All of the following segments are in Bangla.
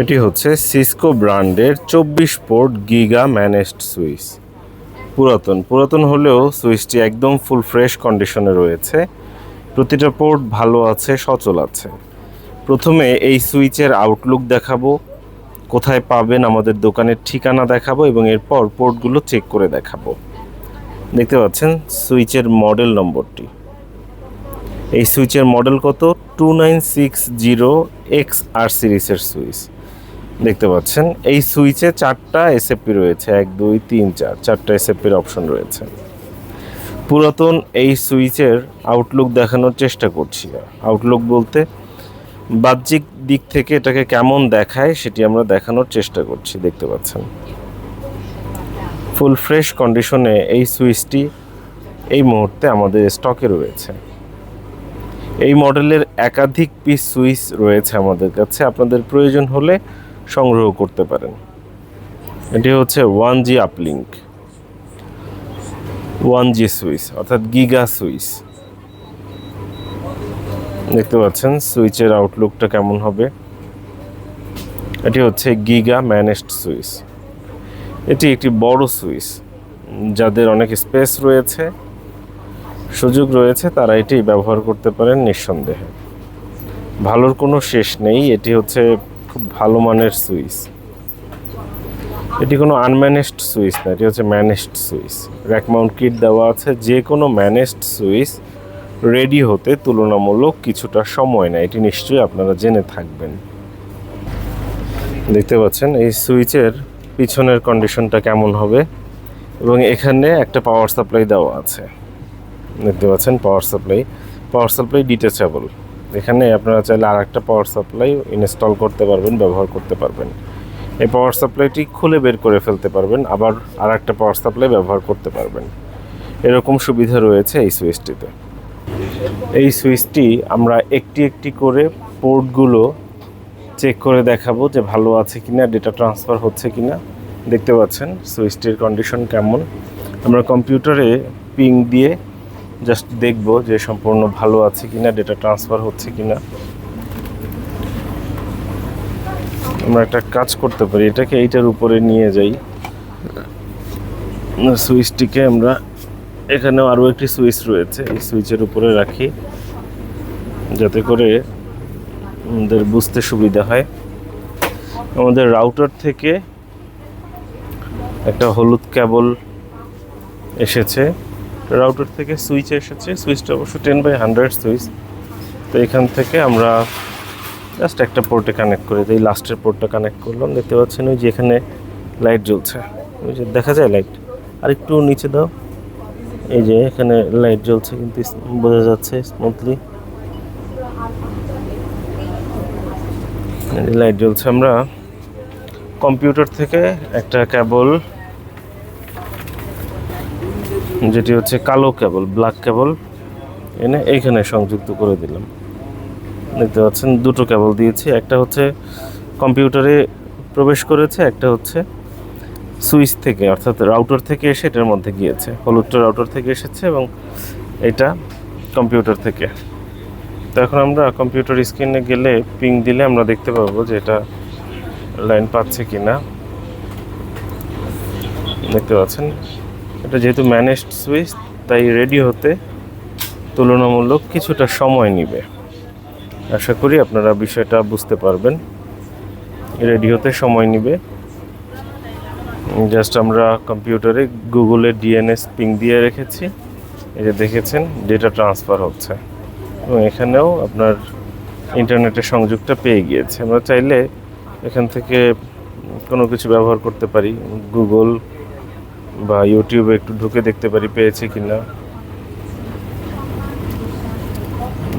এটি হচ্ছে সিসকো ব্র্যান্ডের 24 পোর্ট গিগা ম্যানেজড সুইচ। পুরাতন হলেও সুইচটি একদম ফুল ফ্রেশ কন্ডিশনে রয়েছে। প্রতিটা পোর্ট ভালো আছে, সচল আছে। প্রথমে এই সুইচের আউটলুক দেখাবো, কোথায় পাবেন আমাদের দোকানের ঠিকানা দেখাবো এবং এরপর পোর্টগুলো চেক করে দেখাবো। দেখতে পাচ্ছেন সুইচের মডেল নম্বরটি। এই সুইচের মডেল কত? 2960XR সিরিজের সুইচ। দেখতে পাচ্ছেন এই সুইচে 4টা এসএফপি রয়েছে, 1 2 3 4, 4টা এসএফপির অপশন রয়েছে। পুরাতন এই সুইচের আউটলুক দেখানোর চেষ্টা করছি। আউটলুক বলতে বাহ্যিক দিক থেকে এটাকে কেমন দেখায় সেটি আমরা দেখানোর চেষ্টা করছি। দেখতে পাচ্ছেন ফুল ফ্রেশ কন্ডিশনে এই সুইচটি এই মুহূর্তে আমাদের স্টকে রয়েছে। এই মডেলের একাধিক পিস সুইচ রয়েছে আমাদের কাছে, আপনাদের প্রয়োজন হলে সংগ্রহ করতে পারেন। এটি হচ্ছে 1G আপলিঙ্ক 1G সুইচ অর্থাৎ গিগা সুইচ। দেখতে পাচ্ছেন সুইচের আউটলুকটা কেমন হবে। এটি হচ্ছে গিগা ম্যানেজড সুইচ। এটি একটি বড় সুইচ, যাদের অনেক স্পেস রয়েছে, সুযোগ রয়েছে, তারা এটি ব্যবহার করতে পারেন নিঃসন্দেহে। ভালোর কোনো শেষ নেই। এটি হচ্ছে খুব ভালো মানের সুইচ। এটি কোনো আনম্যানেজড সুইচ না, এটি হচ্ছে managed switch. Rack Mount kit দেওয়া আছে। যে কোনো ম্যানেজড সুইচ রেডি হতে তুলনামূলক কিছুটা সময় নেয়, এটি নিশ্চয়ই আপনারা জেনে থাকবেন। দেখতে পাচ্ছেন এই সুইচের পিছনের কন্ডিশনটা কেমন হবে এবং এখানে একটা পাওয়ার সাপ্লাই দেওয়া আছে। দেখতে পাচ্ছেন পাওয়ার সাপ্লাই ডিটাচেবল। এখানে আপনারা চাইলে আর একটা পাওয়ার সাপ্লাই ইনস্টল করতে পারবেন, ব্যবহার করতে পারবেন। এই পাওয়ার সাপ্লাইটি খুলে বের করে ফেলতে পারবেন, আবার আর একটা পাওয়ার সাপ্লাই ব্যবহার করতে পারবেন। এরকম সুবিধা রয়েছে এই সুইচটিতে। এই সুইচটি আমরা একটি একটি করে পোর্টগুলো চেক করে দেখাবো যে ভালো আছে কিনা, ডেটা ট্রান্সফার হচ্ছে কিনা। দেখতে পাচ্ছেন সুইচটির কন্ডিশন কেমন। আমরা কম্পিউটারে পিং দিয়ে জাস্ট দেখব যে সম্পূর্ণ ভালো আছে কিনা, ডেটা ট্রান্সফার হচ্ছে কিনা। আমরা একটা কাজ করতে পারি, এটাকে এইটার উপরে নিয়ে যাই। সুইচটিকে আমরা এখানেও আরও একটি সুইচ রয়েছে, এই সুইচের উপরে রাখি যাতে করে আমাদের বুঝতে সুবিধা হয়। আমাদের রাউটার থেকে একটা হলুদ কেবল এসেছে, রাউটার থেকে সুইচ এসেছে। সুইচটা অবশ্য 10/100 সুইচ। তো এখান থেকে আমরা জাস্ট একটা পোর্টে কানেক্ট করে দিই। লাস্টের পোর্টটা কানেক্ট করলাম। দেখতে পাচ্ছেন ওই যে এখানে লাইট জ্বলছে, ওই যে দেখা যায় লাইট। আর একটু নিচে দাও, এই যে এখানে লাইট জ্বলছে, কিন্তু বোঝা যাচ্ছে স্মুথলি লাইট জ্বলছে। আমরা কম্পিউটার থেকে একটা কেবল, যেটি হচ্ছে কালো কেবল, ব্ল্যাক কেবল, এনে এইখানে সংযুক্ত করে দিলাম। দেখতে পাচ্ছেন দুটো কেবল দিয়েছি, একটা হচ্ছে কম্পিউটারে প্রবেশ করেছে, একটা হচ্ছে সুইচ থেকে অর্থাৎ রাউটার থেকে এসে এটার মধ্যে গিয়েছে। হলুদটা রাউটার থেকে এসেছে এবং এটা কম্পিউটার থেকে। তো এখন আমরা কম্পিউটার স্ক্রিনে গেলে পিং দিলে আমরা দেখতে পাবো যে এটা লাইন পাচ্ছে কি না। দেখতে পাচ্ছেন এটা যেহেতু ম্যানেজড সুইচ, তাই রেডি হতে তুলনামূলক কিছুটা সময় নেবে। আশা করি আপনারা বিষয়টা বুঝতে পারবেন। রেডি হতে সময় নেবে। জাস্ট আমরা কম্পিউটারে গুগলের ডিএনএস পিং দিয়ে রেখেছি, এই যে দেখেছেন ডেটা ট্রান্সফার হচ্ছে এবং এখানেও আপনার ইন্টারনেটের সংযোগটা পেয়ে গিয়েছে। আমরা চাইলে এখান থেকে কোনো কিছু ব্যবহার করতে পারি, গুগল বা ইউটিউবে একটু ঢুকে দেখতে পারি পেয়েছে কিনা।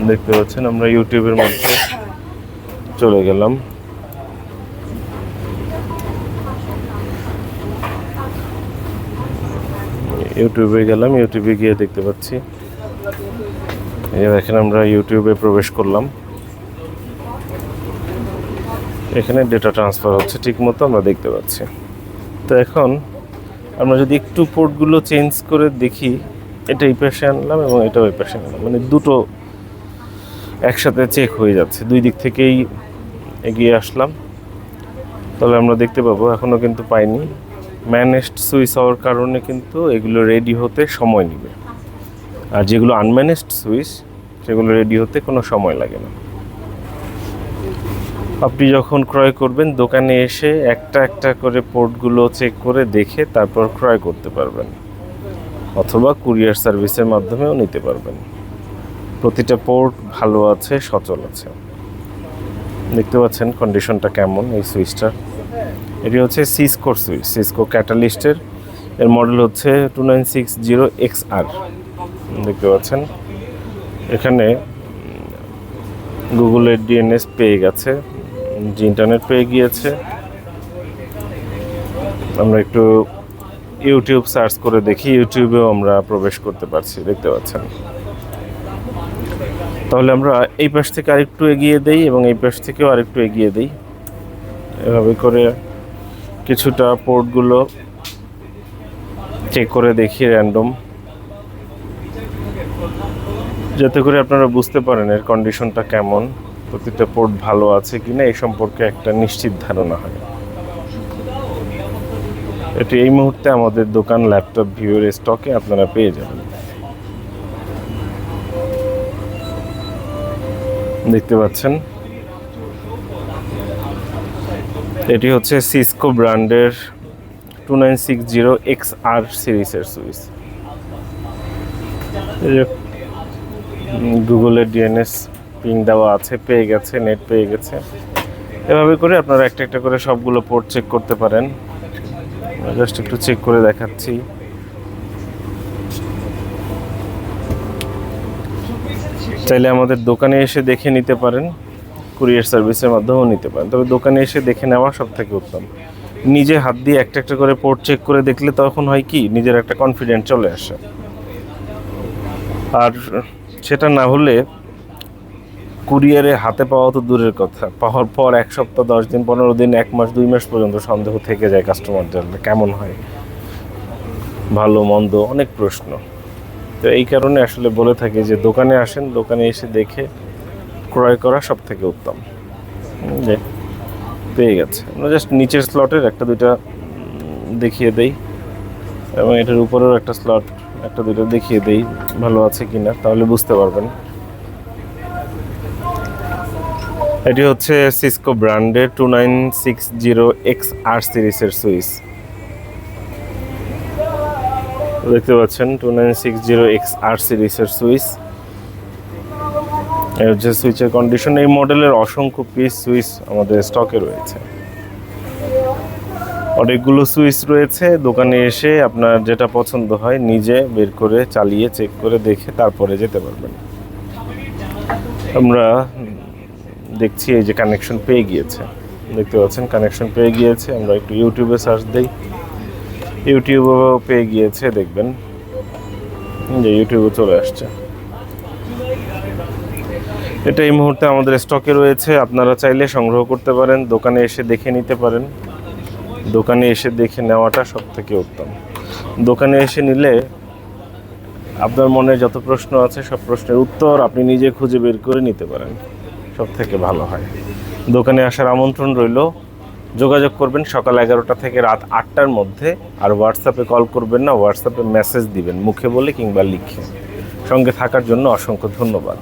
দেখতে পাচ্ছেন আমরা ইউটিউবের মধ্যে চলে গেলাম। ইউটিউবে গিয়ে দেখতে পাচ্ছি, এই দেখেন আমরা ইউটিউবে প্রবেশ করলাম। এখানে ডেটা ট্রান্সফার হচ্ছে ঠিক মতো আমরা দেখতে পাচ্ছি। তো এখন আমরা যদি একটু পোর্টগুলো চেঞ্জ করে দেখি, এটা এই পাশে আনলাম এবং এটা ওই পাশে আনলাম, মানে দুটো একসাথে চেক হয়ে যাচ্ছে। দুই দিক থেকেই এগিয়ে আসলাম। তাহলে আমরা দেখতে পাবো এখনও কিন্তু পাইনি। ম্যানেজড সুইচ হওয়ার কারণে কিন্তু এগুলো রেডি হতে সময় নেবে, আর যেগুলো আনম্যানেজড সুইচ সেগুলো রেডি হতে কোনো সময় লাগে না। আপনি যখন ক্রয় করবেন দোকানে এসে একটা একটা করে পোর্টগুলো চেক করে দেখে তারপর ক্রয় করতে পারবেন, অথবা কুরিয়ার সার্ভিসের মাধ্যমেও নিতে পারবেন। প্রতিটা পোর্ট ভালো আছে, সচল আছে। দেখতে পাচ্ছেন কন্ডিশনটা কেমন এই সুইচটার। এটি হচ্ছে সিসকোর সুইচ, সিসকো ক্যাটালিস্টের। এর মডেল হচ্ছে 2960XR। দেখতে পাচ্ছেন এখানে গুগলের ডিএনএস পেয়ে গেছে, যে ইন্টারনেট পেয়ে গিয়েছে। আমরা একটু ইউটিউব সার্চ করে দেখি, ইউটিউবেও আমরা প্রবেশ করতে পারছি, দেখতে পাচ্ছেন। তাহলে আমরা এই পাশ থেকে আরেকটু এগিয়ে দেই এবং এই পাশ থেকেও আরেকটু এগিয়ে দেই, এভাবে করে কিছুটা পোর্টগুলো চেক করে দেখি র্যান্ডম, যাতে করে আপনারা বুঝতে পারেন এর কন্ডিশনটা কেমন, প্রতিটা পোর্ট ভালো আছে কিনা এই সম্পর্কে একটা নিশ্চিত ধারণা হয়। এটি এই মুহূর্তে আমাদের দোকান ল্যাপটপ ভিউয়ের স্টকে আপনারা পেয়ে যাবেন। দেখতে পাচ্ছেন এটি হচ্ছে সিসকো ব্র্যান্ডের 2960XR সিরিজের সুইচ। গুগলের ডিএনএস পিং দেওয়া আছে, পেয়ে গেছে, নেট পেয়ে গেছে। এভাবে করে আপনারা একটা একটা করে সবগুলো পোর্ট চেক করতে পারেন। জাস্ট একটু চেক করে দেখাচ্ছি। চাইলে আমাদের দোকানে এসে দেখে নিতে পারেন, কুরিয়ার সার্ভিসের মাধ্যমেও নিতে পারেন, তবে দোকানে এসে দেখে নেওয়া সব থেকে উত্তম। নিজে হাত দিয়ে একটা একটা করে পোর্ট চেক করে দেখলে তখন হয় কি, নিজের একটা কনফিডেন্স চলে আসে। আর সেটা না হলে কুরিয়ারে হাতে পাওয়া তো দূরের কথা, পাওয়ার পর 1 সপ্তাহ, 10 দিন, 15 দিন, 1 মাস, 2 মাস পর্যন্ত সন্দেহ থেকে যায় কাস্টমারদের, কেমন হয়, ভালো মন্দ, অনেক প্রশ্ন। তো এই কারণে আসলে বলে থাকি যে দোকানে আসেন, দোকানে এসে দেখে ক্রয় করা সব থেকে উত্তম। যে পেয়ে গেছে, আমরা জাস্ট নিচের স্লটের একটা দুইটা দেখিয়ে দেই এবং এটার উপরেও একটা স্লট একটা দুইটা দেখিয়ে দেই ভালো আছে কিনা, তাহলে বুঝতে পারবেন। এটি হচ্ছে সিসকো ব্র্যান্ডের 2960XR সিরিজের সুইচ। দেখতে পাচ্ছেন 2960XR সিরিজের সুইচ। এই হচ্ছে সুইচের কন্ডিশন। এই মডেলের অসংখ্য পিস সুইচ আমাদের স্টকে রয়েছে, অনেকগুলো সুইচ রয়েছে। দোকানে এসে আপনার যেটা পছন্দ হয় নিজে বের করে চালিয়ে চেক করে দেখে তারপরে যেতে পারবেন। আমরা দেখছি এই যে কানেকশন পেয়ে গিয়েছে, দেখতে পাচ্ছেন কানেকশন পেয়ে গিয়েছে। আমরা একটু ইউটিউবে সার্চ দিই, ইউটিউবেও পেয়ে গিয়েছে, দেখবেন যে ইউটিউবে চলে আসছে। এটা এই মুহূর্তে আমাদের স্টকে রয়েছে, আপনারা চাইলে সংগ্রহ করতে পারেন, দোকানে এসে দেখে নিতে পারেন। দোকানে এসে দেখে নেওয়াটা সব থেকে উত্তম। দোকানে এসে নিলে আপনার মনে যত প্রশ্ন আছে সব প্রশ্নের উত্তর আপনি নিজে খুঁজে বের করে নিতে পারেন, সব থেকে ভালো হয়। দোকানে আসার আমন্ত্রণ রইল। যোগাযোগ করবেন সকাল 11টা থেকে রাত 8টার মধ্যে। আর হোয়াটসঅ্যাপে কল করবেন না, হোয়াটসঅ্যাপে মেসেজ দিবেন, মুখে বলে কিংবা লিখে। সঙ্গে থাকার জন্য অসংখ্য ধন্যবাদ।